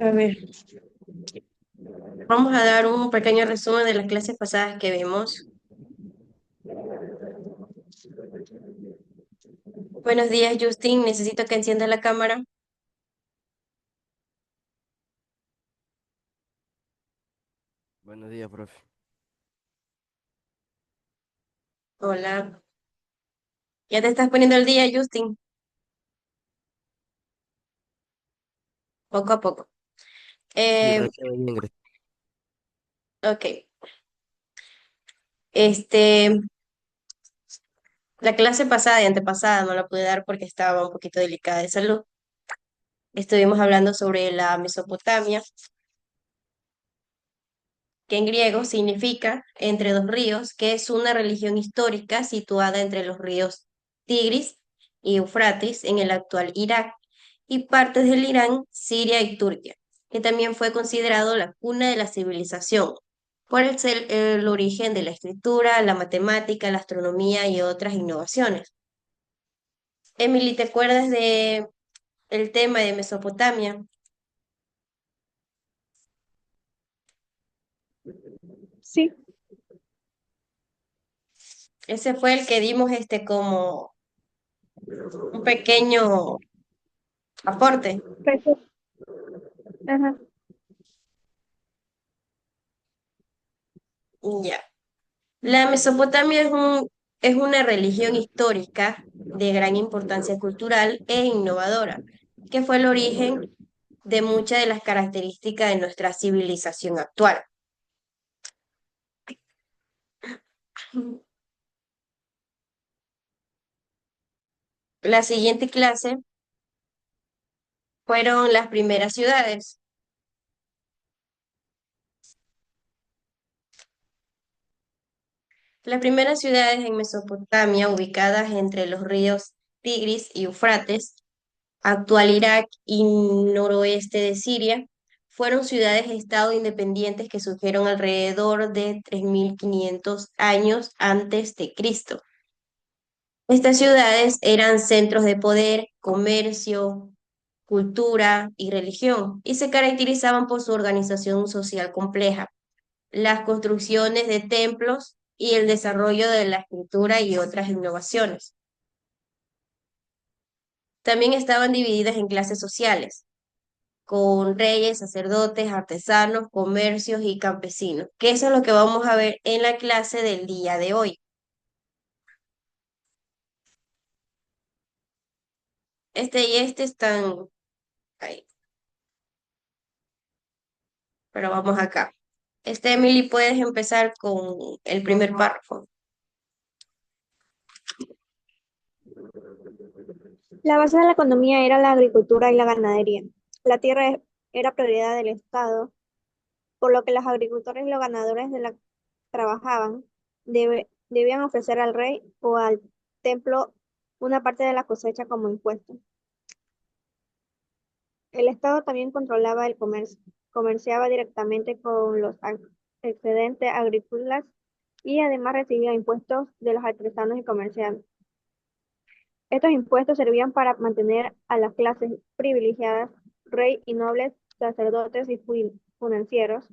A ver, vamos a dar un pequeño resumen de las clases pasadas que vimos. Buenos días, Justin. Necesito que enciendas la cámara. Buenos días, profe. Hola. ¿Ya te estás poniendo el día, Justin? Poco a poco. Sí, Eh, recién venía ingresando. ok. Este, la clase pasada y antepasada no la pude dar porque estaba un poquito delicada de salud. Estuvimos hablando sobre la Mesopotamia, que en griego significa entre dos ríos, que es una religión histórica situada entre los ríos Tigris y Eufrates en el actual Irak y partes del Irán, Siria y Turquía, que también fue considerado la cuna de la civilización por ser el origen de la escritura, la matemática, la astronomía y otras innovaciones. Emily, ¿te acuerdas de el tema de Mesopotamia? Sí, Ese fue el que dimos como un pequeño aporte. perfecto. Ajá. Ya. La Mesopotamia es una religión histórica de gran importancia cultural e innovadora, que fue el origen de muchas de las características de nuestra civilización actual. La siguiente clase fueron las primeras ciudades. Las primeras ciudades en Mesopotamia, ubicadas entre los ríos Tigris y Eufrates, actual Irak y noroeste de Siria, fueron ciudades-estado independientes que surgieron alrededor de 3500 años antes de Cristo. Estas ciudades eran centros de poder, comercio, cultura y religión, y se caracterizaban por su organización social compleja, las construcciones de templos y el desarrollo de la escritura y otras innovaciones. También estaban divididas en clases sociales, con reyes, sacerdotes, artesanos, comercios y campesinos, que eso es lo que vamos a ver en la clase del día de hoy. Este y este están ahí, pero vamos acá. Emily, puedes empezar con el primer párrafo. La base de la economía era la agricultura y la ganadería. La tierra era propiedad del Estado, por lo que los agricultores y los ganadores trabajaban debían ofrecer al rey o al templo una parte de la cosecha como impuesto. El Estado también controlaba el comercio, comerciaba directamente con los excedentes agrícolas y además recibía impuestos de los artesanos y comerciantes. Estos impuestos servían para mantener a las clases privilegiadas, rey y nobles, sacerdotes y financieros.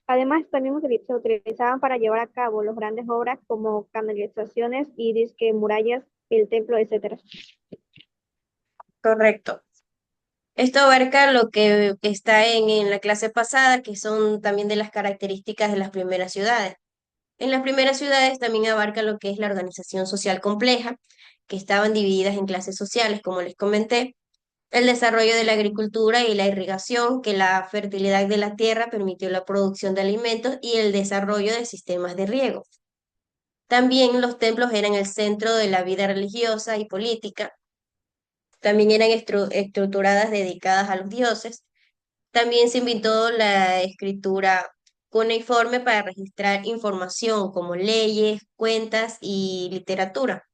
Además, también se utilizaban para llevar a cabo las grandes obras como canalizaciones y disque murallas, el templo, etc. Correcto. Esto abarca lo que está en la clase pasada, que son también de las características de las primeras ciudades. En las primeras ciudades también abarca lo que es la organización social compleja, que estaban divididas en clases sociales, como les comenté, el desarrollo de la agricultura y la irrigación, que la fertilidad de la tierra permitió la producción de alimentos y el desarrollo de sistemas de riego. También los templos eran el centro de la vida religiosa y política. También eran estructuradas dedicadas a los dioses. También se inventó la escritura cuneiforme para registrar información como leyes, cuentas y literatura.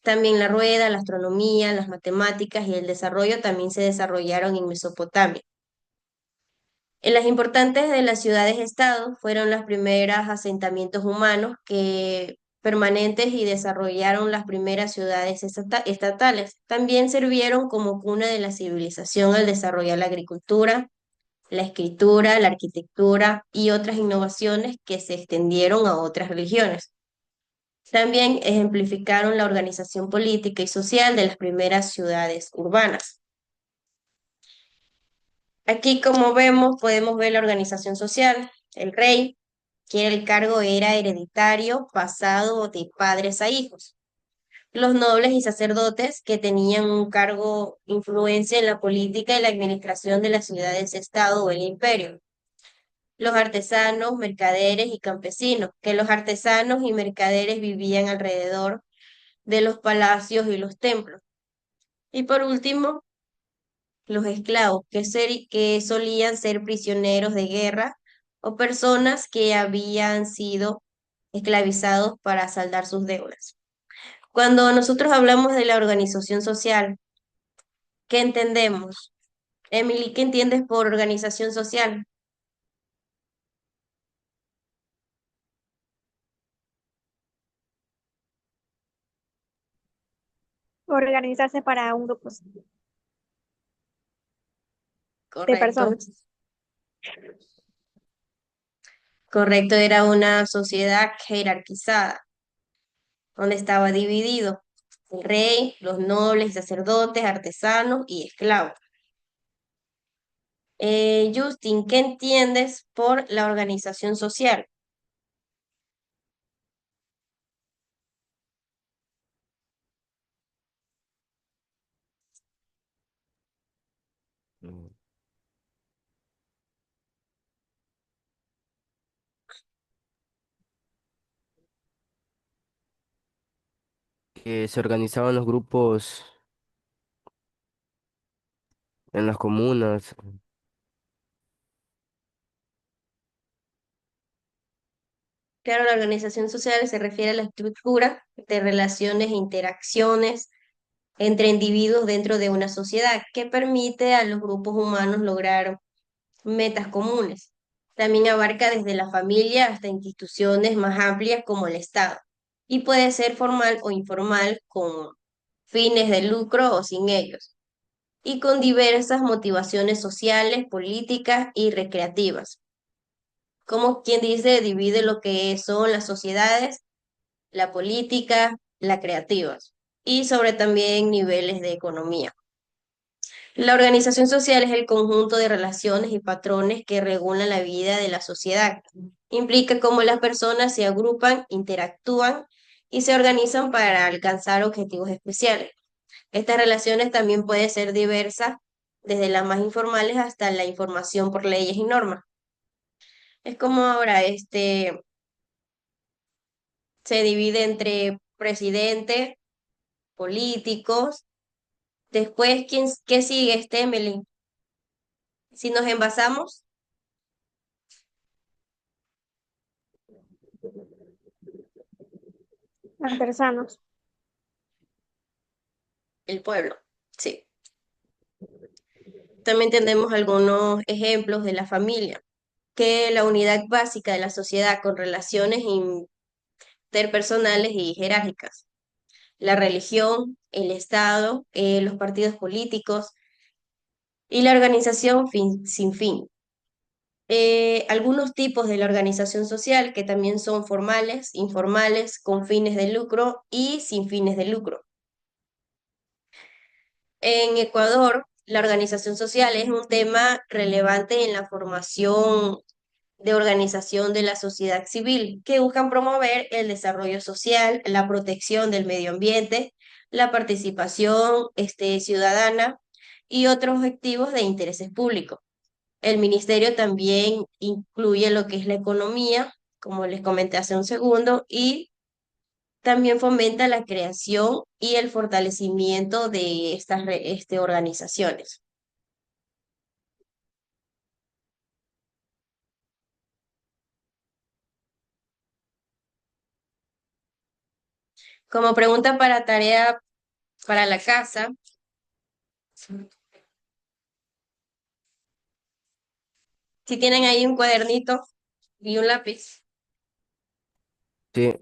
También la rueda, la astronomía, las matemáticas y el desarrollo también se desarrollaron en Mesopotamia. En las importantes de las ciudades-estado fueron los primeros asentamientos humanos que permanentes y desarrollaron las primeras ciudades estatales. También sirvieron como cuna de la civilización al desarrollar la agricultura, la escritura, la arquitectura y otras innovaciones que se extendieron a otras religiones. También ejemplificaron la organización política y social de las primeras ciudades urbanas. Aquí, como vemos, podemos ver la organización social. El rey, que el cargo era hereditario, pasado de padres a hijos. Los nobles y sacerdotes, que tenían un cargo, influencia en la política y la administración de las ciudades-estado o el imperio. Los artesanos, mercaderes y campesinos, que los artesanos y mercaderes vivían alrededor de los palacios y los templos. Y por último, los esclavos, que solían ser prisioneros de guerra o personas que habían sido esclavizados para saldar sus deudas. Cuando nosotros hablamos de la organización social, ¿qué entendemos? Emily, ¿qué entiendes por organización social? Organizarse para un grupo de Correcto. personas. Correcto, era una sociedad jerarquizada, donde estaba dividido el rey, los nobles, sacerdotes, artesanos y esclavos. Justin, ¿qué entiendes por la organización social? Mm, Que se organizaban los grupos en las comunas. Claro, la organización social se refiere a la estructura de relaciones e interacciones entre individuos dentro de una sociedad que permite a los grupos humanos lograr metas comunes. También abarca desde la familia hasta instituciones más amplias como el Estado y puede ser formal o informal con fines de lucro o sin ellos y con diversas motivaciones sociales, políticas y recreativas. Como quien dice, divide lo que son las sociedades, la política, la creativas y sobre también niveles de economía. La organización social es el conjunto de relaciones y patrones que regulan la vida de la sociedad. Implica cómo las personas se agrupan, interactúan y se organizan para alcanzar objetivos especiales. Estas relaciones también pueden ser diversas, desde las más informales hasta la información por leyes y normas. Es como ahora, se divide entre presidente, políticos. Después, ¿qué sigue, Emily? Si nos envasamos, Artesanos. el pueblo. Sí. También tenemos algunos ejemplos de la familia, que la unidad básica de la sociedad con relaciones interpersonales y jerárquicas. La religión, el Estado, los partidos políticos y la organización sin fin. Algunos tipos de la organización social que también son formales, informales, con fines de lucro y sin fines de lucro. En Ecuador, la organización social es un tema relevante en la formación de organización de la sociedad civil que buscan promover el desarrollo social, la protección del medio ambiente, la participación ciudadana y otros objetivos de intereses públicos. El ministerio también incluye lo que es la economía, como les comenté hace un segundo, y también fomenta la creación y el fortalecimiento de estas organizaciones. Como pregunta para tarea para la casa, si tienen ahí un cuadernito y un lápiz, Sí,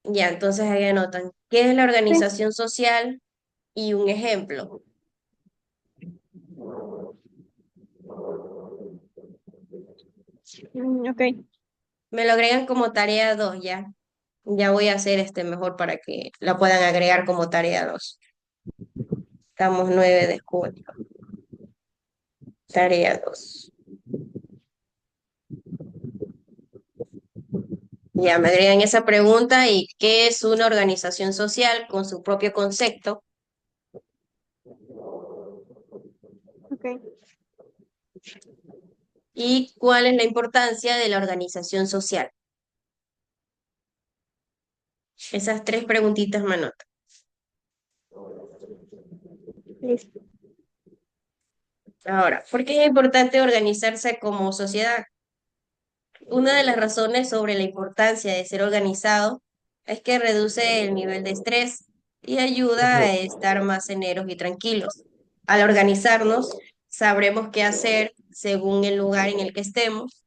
Ya, entonces ahí anotan. ¿Qué es la Sí. organización social? Y un ejemplo. Ok, Me lo agregan como tarea 2 ya. Ya voy a hacer este mejor para que la puedan agregar como tarea 2. Estamos 9 de julio. Tarea 2. Ya me agregan esa pregunta y qué es una organización social con su propio concepto ok. y cuál es la importancia de la organización social. Esas tres preguntitas me anotan. Listo. Ahora, ¿por qué es importante organizarse como sociedad? Una de las razones sobre la importancia de ser organizado es que reduce el nivel de estrés y ayuda a estar más eneros y tranquilos. Al organizarnos, sabremos qué hacer según el lugar en el que estemos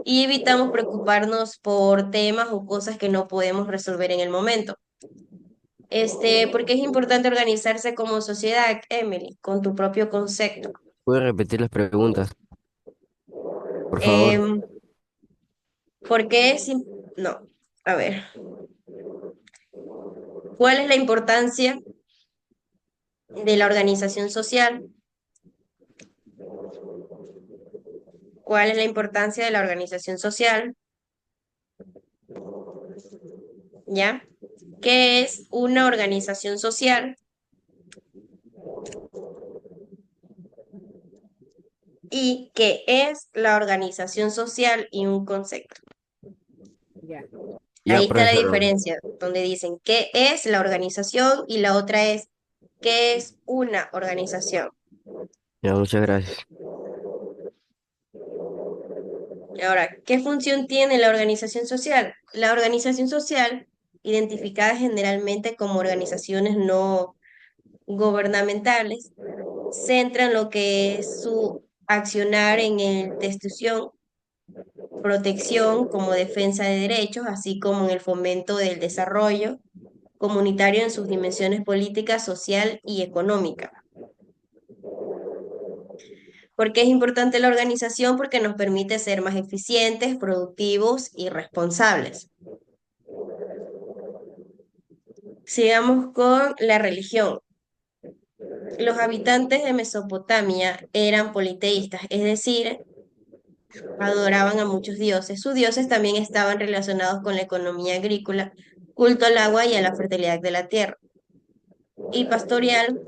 y evitamos preocuparnos por temas o cosas que no podemos resolver en el momento. ¿Por qué es importante organizarse como sociedad, Emily, con tu propio concepto? ¿Puedes repetir las preguntas, por favor? Em, ¿Por qué no, a ver, ¿cuál es la importancia de la organización social? ¿Cuál es la importancia de la organización social? ¿Ya? ¿Qué es una organización social? ¿Y qué es la organización social y un concepto? Ya, Ahí está la profesor. diferencia, donde dicen qué es la organización y la otra es qué es una organización. Ya, muchas gracias. Ahora, ¿qué función tiene la organización social? La organización social, identificada generalmente como organizaciones no gubernamentales, centran lo que es su accionar en el destrucción, protección como defensa de derechos, así como en el fomento del desarrollo comunitario en sus dimensiones política, social y económica. ¿Por qué es importante la organización? Porque nos permite ser más eficientes, productivos y responsables. Sigamos con la religión. Los habitantes de Mesopotamia eran politeístas, es decir, adoraban a muchos dioses. Sus dioses también estaban relacionados con la economía agrícola, culto al agua y a la fertilidad de la tierra, y pastoral,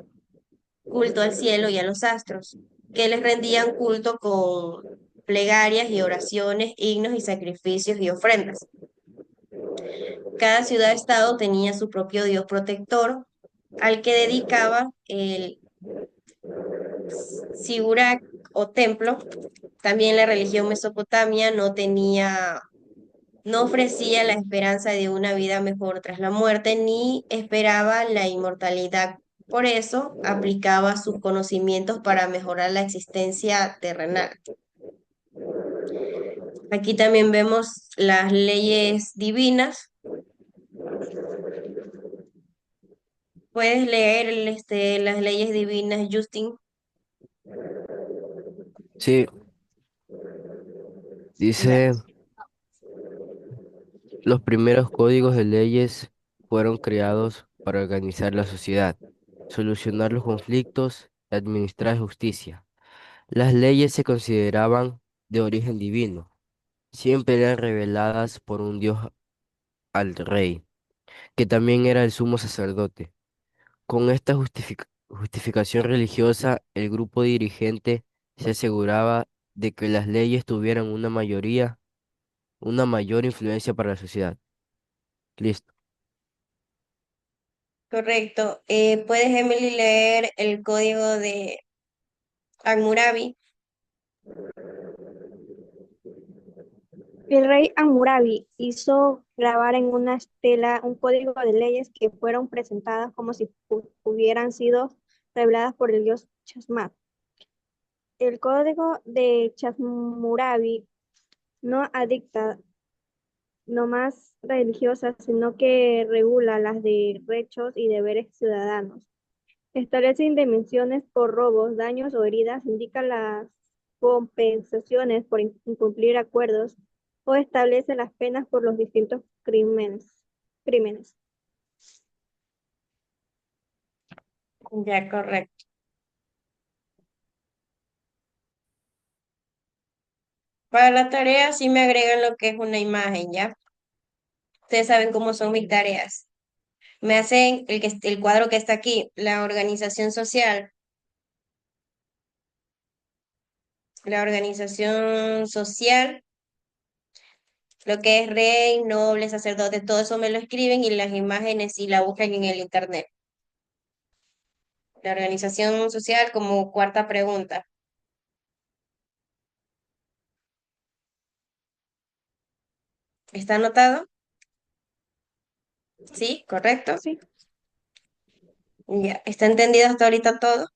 culto al cielo y a los astros, que les rendían culto con plegarias y oraciones, himnos y sacrificios y ofrendas. Cada ciudad-estado tenía su propio dios protector, al que dedicaba el Sigurak o templo. También la religión mesopotamia no ofrecía la esperanza de una vida mejor tras la muerte, ni esperaba la inmortalidad. Por eso aplicaba sus conocimientos para mejorar la existencia terrenal. Aquí también vemos las leyes divinas. ¿Puedes leer las leyes divinas, Justin? Sí, dice, Gracias. los primeros códigos de leyes fueron creados para organizar la sociedad, solucionar los conflictos y administrar justicia. Las leyes se consideraban de origen divino, siempre eran reveladas por un dios al rey, que también era el sumo sacerdote. Con esta justificación religiosa, el grupo dirigente se aseguraba de que las leyes tuvieran una mayor influencia para la sociedad. Listo. Correcto. ¿Puedes, Emily, leer el código de Hammurabi? El rey Hammurabi hizo grabar en una estela un código de leyes que fueron presentadas como si hubieran sido reveladas por el dios Chasmat. El código de Hammurabi no adicta no más religiosas, sino que regula las de derechos y deberes ciudadanos. Establece indemnizaciones por robos, daños o heridas, indica las compensaciones por incumplir acuerdos o establece las penas por los distintos crímenes. Ya, correcto. Para la tarea sí me agregan lo que es una imagen, ¿ya? Ustedes saben cómo son mis tareas. Me hacen el cuadro que está aquí, la organización social, lo que es rey, noble, sacerdote, todo eso me lo escriben y las imágenes y la buscan en el internet. La organización social como cuarta pregunta. ¿Está anotado? Sí, correcto. Sí, Ya, ¿está entendido hasta ahorita todo?